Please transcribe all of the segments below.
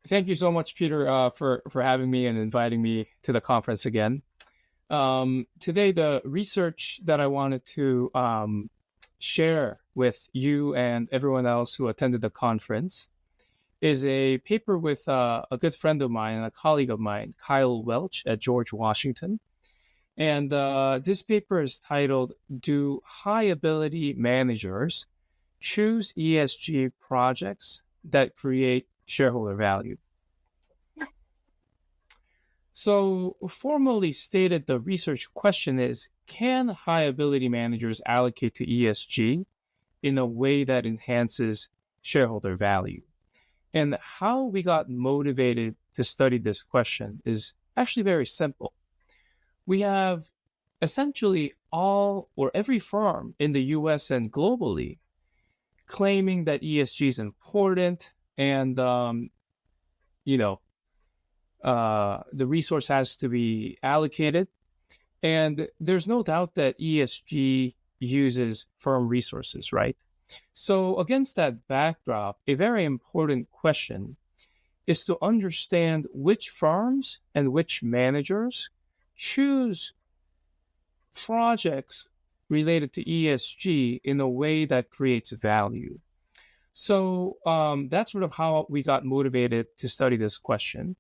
Thank you so much, Peter, for having me and inviting me to the conference again. Today, the research that I wanted to share with you and everyone else who attended the conference is a paper with a good friend of mine and a colleague of mine, Kyle Welch at George Washington. And this paper is titled, "Do High Ability Managers Choose ESG Projects That Create Shareholder Value?" So, formally stated, the research question is, can high ability managers allocate to ESG in a way that enhances shareholder value? And how we got motivated to study this question is actually very simple. We have essentially all or every firm in the US and globally claiming that ESG is important and, you know, the resource has to be allocated. And there's no doubt that ESG uses firm resources, right? So, against that backdrop, a very important question is to understand which firms and which managers choose projects related to ESG in a way that creates value. So, that's sort of how we got motivated to study this question.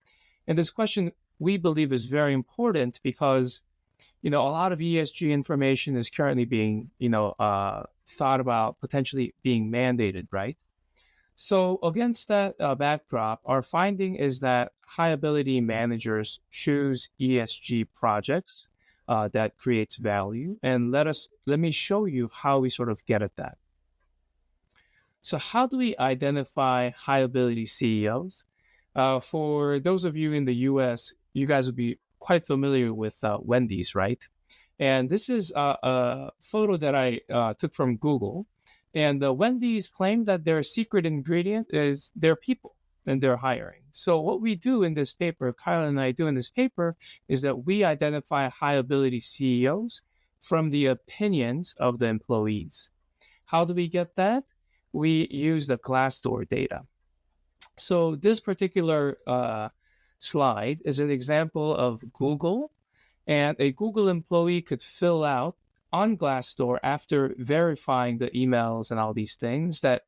And this question we believe is very important because a lot of ESG information is currently being, thought about potentially being mandated, right? So against that backdrop, our finding is that high ability managers choose ESG projects that creates value. And let me show you how we sort of get at that. So how do we identify high ability CEOs? For those of you in the US, you guys will be quite familiar with Wendy's, right? And this is a photo that I took from Google. And Wendy's claim that their secret ingredient is their people and their hiring. So, what we do in this paper, Kyle and I do in this paper, is that we identify high ability CEOs from the opinions of the employees. How do we get that? We use the Glassdoor data. So this particular slide is an example of Google, and a Google employee could fill out on Glassdoor after verifying the emails and all these things that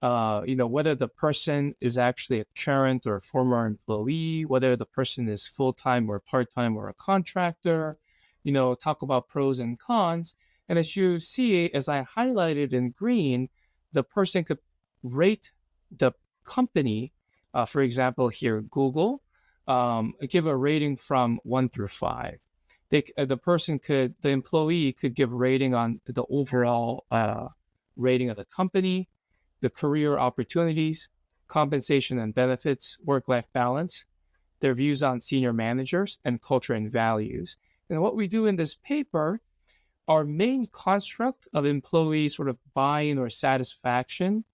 whether the person is actually a current or a former employee, whether the person is full-time or part-time or a contractor, talk about pros and cons. And as you see, as I highlighted in green, the person could rate the company, for example, here, Google, give a rating from 1 through 5. The employee could give rating on the overall rating of the company, the career opportunities, compensation and benefits, work-life balance, their views on senior managers, and culture and values. And what we do in this paper, our main construct of employee sort of buy-in or satisfaction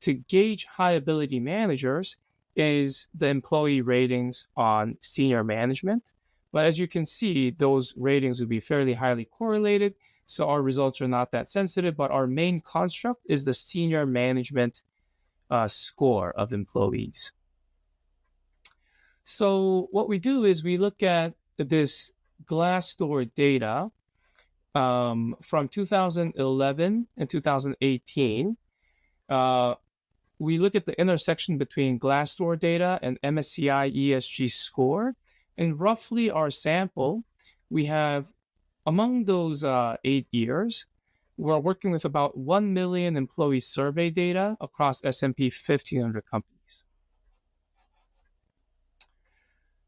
to gauge high ability managers is the employee ratings on senior management. But as you can see, those ratings would be fairly highly correlated. So our results are not that sensitive, but our main construct is the senior management score of employees. So what we do is we look at this Glassdoor data from 2011 and 2018. We look at the intersection between Glassdoor data and MSCI ESG score. And roughly our sample, we have among those 8 years, we're working with about 1 million employee survey data across S&P 1500 companies.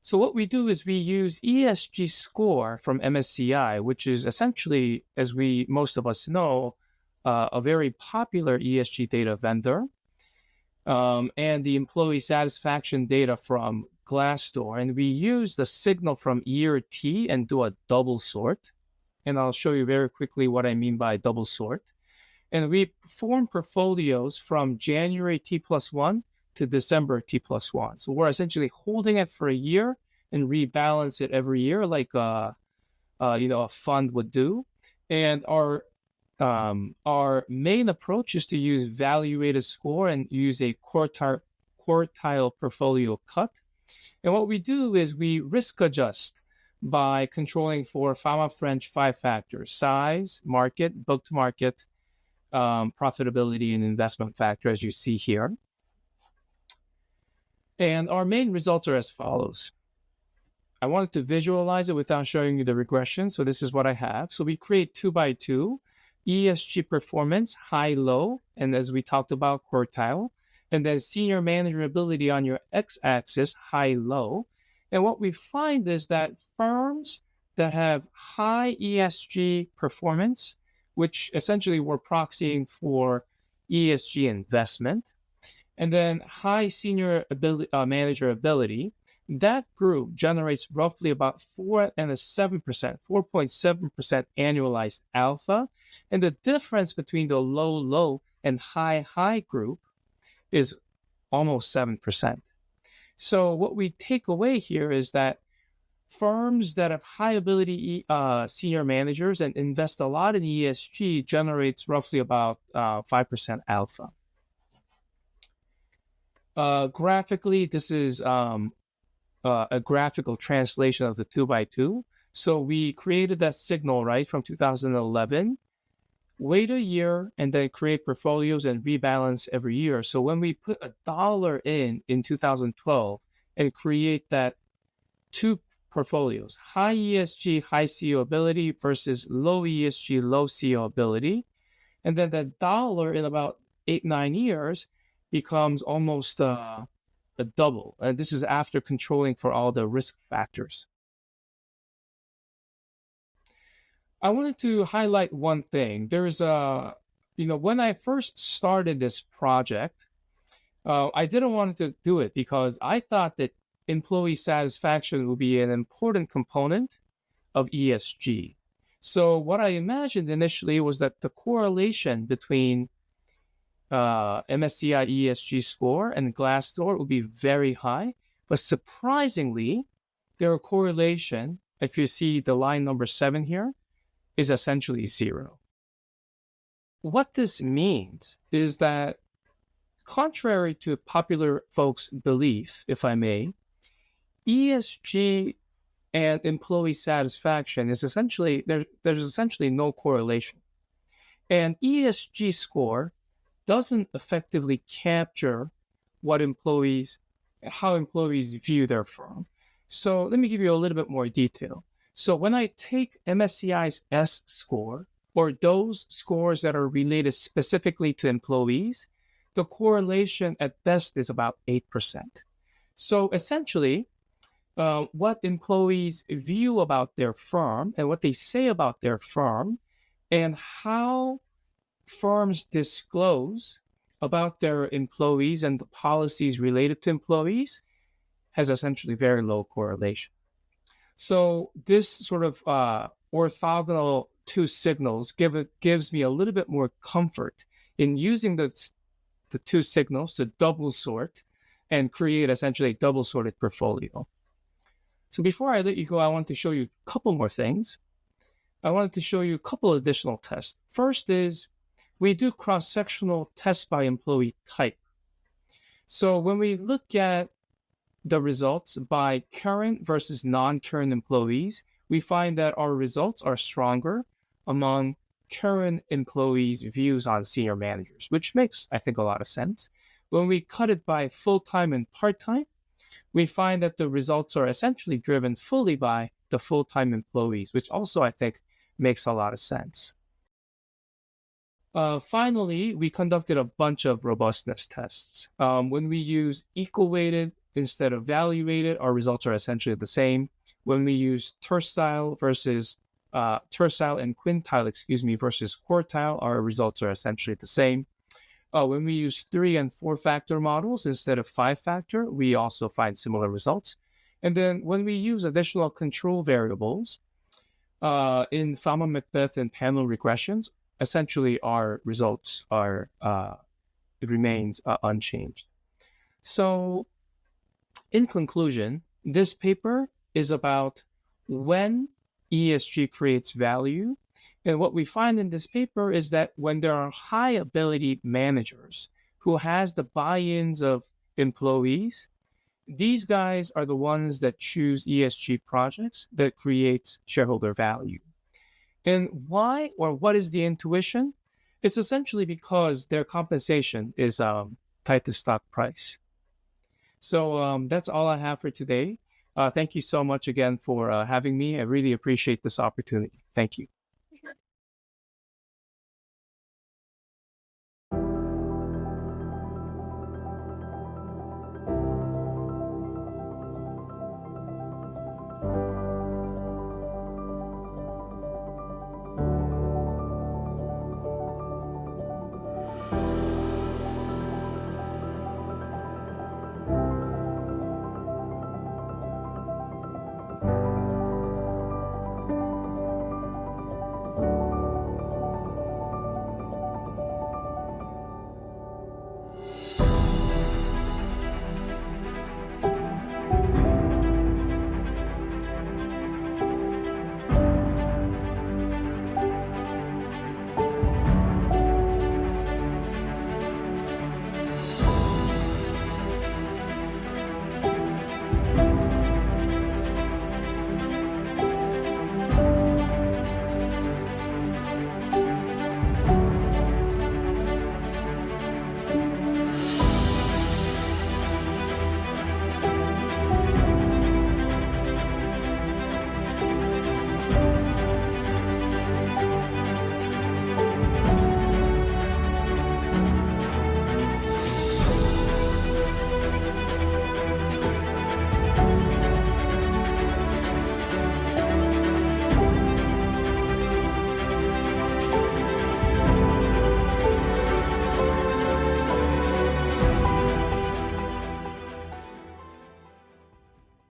So what we do is we use ESG score from MSCI, which is essentially, as most of us know, a very popular ESG data vendor, and the employee satisfaction data from Glassdoor. And we use the signal from year T and do a double sort. And I'll show you very quickly what I mean by double sort. And we form portfolios from January T+1 to December T+1. So we're essentially holding it for a year and rebalance it every year like a fund would do. And our main approach is to use value weighted score and use a quartile portfolio cut. And what we do is we risk adjust by controlling for Pharma French 5 factors: size, market, book to market, profitability, and investment factor, as you see here. And our main results are as follows. I wanted to visualize it without showing you the regression. So this is what I have. So we create 2x2, ESG performance, high, low, and as we talked about, quartile. And then senior manager ability on your x-axis, high, low. And what we find is that firms that have high ESG performance, which essentially we're proxying for ESG investment, and then high senior manager ability, that group generates roughly about 4.7% annualized alpha. And the difference between the low, low and high, high group is almost 7%. So what we take away here is that firms that have high ability senior managers and invest a lot in ESG generates roughly about 5% alpha. Graphically, this is a graphical translation of the 2x2. So we created that signal, right, from 2011, wait a year, and then create portfolios and rebalance every year. So when we put $1 in 2012 and create that 2 portfolios, high ESG, high CO ability versus low ESG, low CO ability, and then that $1 in about 8-9 years becomes almost a double. And this is after controlling for all the risk factors. I wanted to highlight one thing. There's when I first started this project, I didn't want to do it because I thought that employee satisfaction would be an important component of ESG. So what I imagined initially was that the correlation between MSCI ESG score and Glassdoor would be very high, but surprisingly, their correlation, if you see the line number 7 here, is essentially 0. What this means is that, contrary to popular folks' belief, if I may, ESG and employee satisfaction is essentially, there's essentially no correlation. And ESG score doesn't effectively capture how employees view their firm. So let me give you a little bit more detail. So when I take MSCI's S score, or those scores that are related specifically to employees, the correlation at best is about 8%. So essentially, what employees view about their firm and what they say about their firm and how firms disclose about their employees and the policies related to employees has essentially very low correlation. So this sort of orthogonal 2 signals gives me a little bit more comfort in using the 2 signals to double sort and create essentially a double sorted portfolio. So before I let you go, I want to show you a couple more things. I wanted to show you a couple additional tests. First is we do cross-sectional tests by employee type. So when we look at the results by current versus non-current employees, we find that our results are stronger among current employees' views on senior managers, which makes, I think, a lot of sense. When we cut it by full-time and part-time, we find that the results are essentially driven fully by the full-time employees, which also, I think, makes a lot of sense. Finally, we conducted a bunch of robustness tests. When we use equal-weighted instead of value-weighted, our results are essentially the same. When we use tercile and quintile, versus quartile, our results are essentially the same. When we use 3 and 4 factor models instead of 5 factor, we also find similar results. And then when we use additional control variables in Fama Macbeth and panel regressions, essentially our results remains unchanged. So in conclusion, this paper is about when ESG creates value. And what we find in this paper is that when there are high ability managers who has the buy-ins of employees, these guys are the ones that choose ESG projects that create shareholder value. And why or what is the intuition? It's essentially because their compensation is tied to stock price. So that's all I have for today. Thank you so much again for having me. I really appreciate this opportunity. Thank you.